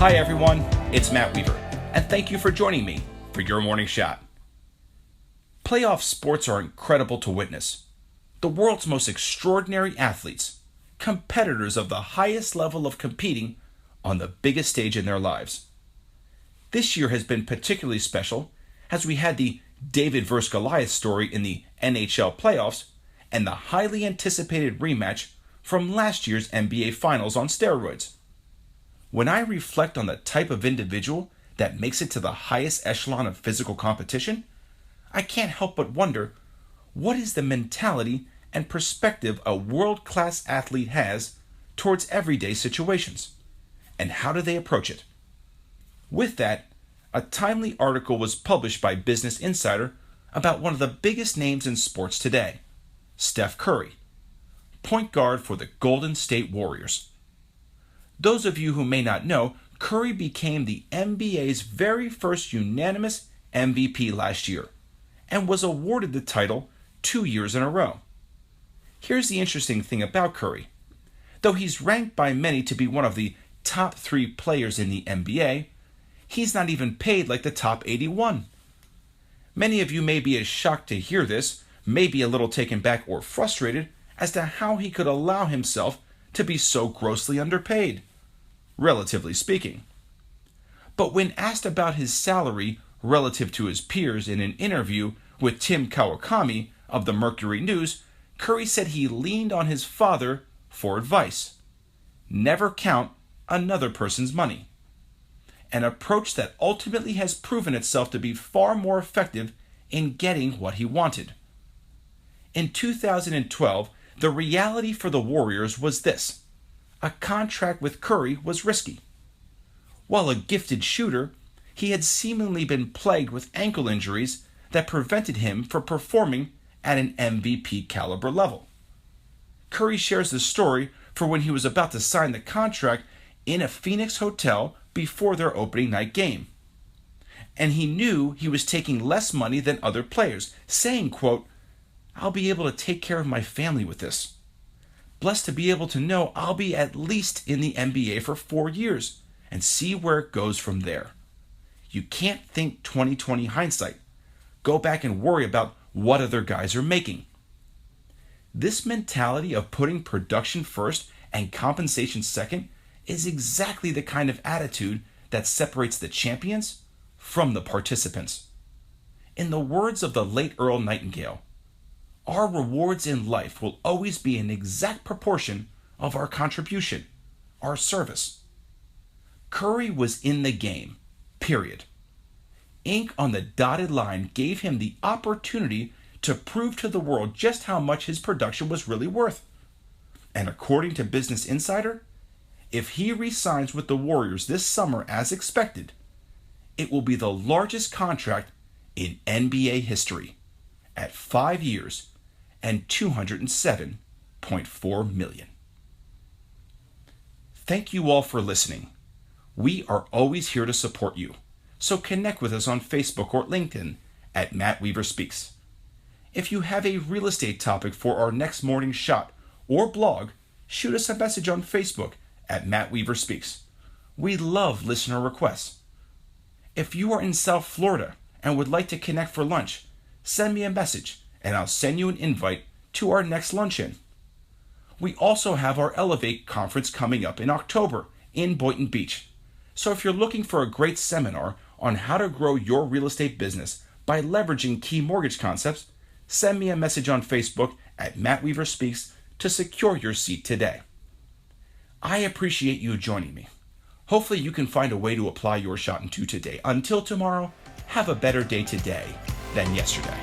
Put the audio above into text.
Hi everyone, it's Matt Weaver, and thank you for joining me for your morning shot. Playoff sports are incredible to witness. The world's most extraordinary athletes, competitors of the highest level of competing on the biggest stage in their lives. This year has been particularly special as we had the David vs. Goliath story in the NHL playoffs and the highly anticipated rematch from last year's NBA Finals on steroids. When I reflect on the type of individual that makes it to the highest echelon of physical competition, I can't help but wonder, what is the mentality and perspective a world-class athlete has towards everyday situations, and how do they approach it? With that, a timely article was published by Business Insider about one of the biggest names in sports today, Steph Curry, point guard for the Golden State Warriors. Those of you who may not know, Curry became the NBA's very first unanimous MVP last year and was awarded the title 2 years in a row. Here's the interesting thing about Curry. Though he's ranked by many to be one of the top 3 players in the NBA, he's not even paid like the top 81. Many of you may be as shocked to hear this, maybe a little taken back or frustrated as to how he could allow himself to be so grossly underpaid, relatively speaking. But when asked about his salary relative to his peers in an interview with Tim Kawakami of the Mercury News, Curry said he leaned on his father for advice. Never count another person's money. An approach that ultimately has proven itself to be far more effective in getting what he wanted. In 2012, the reality for the Warriors was this: a contract with Curry was risky. While a gifted shooter, he had seemingly been plagued with ankle injuries that prevented him from performing at an MVP caliber level. Curry shares the story for when he was about to sign the contract in a Phoenix hotel before their opening night game. And he knew he was taking less money than other players, saying, quote, "I'll be able to take care of my family with this. Blessed to be able to know I'll be at least in the NBA for 4 years and see where it goes from there. You can't think 20/20 hindsight. Go back and worry about what other guys are making." This mentality of putting production first and compensation second is exactly the kind of attitude that separates the champions from the participants. In the words of the late Earl Nightingale, our rewards in life will always be an exact proportion of our contribution, our service. Curry was in the game, period. Ink on the dotted line gave him the opportunity to prove to the world just how much his production was really worth. And according to Business Insider, if he re-signs with the Warriors this summer as expected, it will be the largest contract in NBA history at 5 years and $207.4 million. Thank you all for listening. We are always here to support you, so connect with us on Facebook or LinkedIn at Matt Weaver Speaks. If you have a real estate topic for our next morning shot or blog, shoot us a message on Facebook at Matt Weaver Speaks. We love listener requests. If you are in South Florida and would like to connect for lunch, send me a message and I'll send you an invite to our next luncheon. We also have our Elevate conference coming up in October in Boynton Beach. So if you're looking for a great seminar on how to grow your real estate business by leveraging key mortgage concepts, send me a message on Facebook at Matt Weaver Speaks to secure your seat today. I appreciate you joining me. Hopefully you can find a way to apply your shot into today. Until tomorrow, have a better day today than yesterday.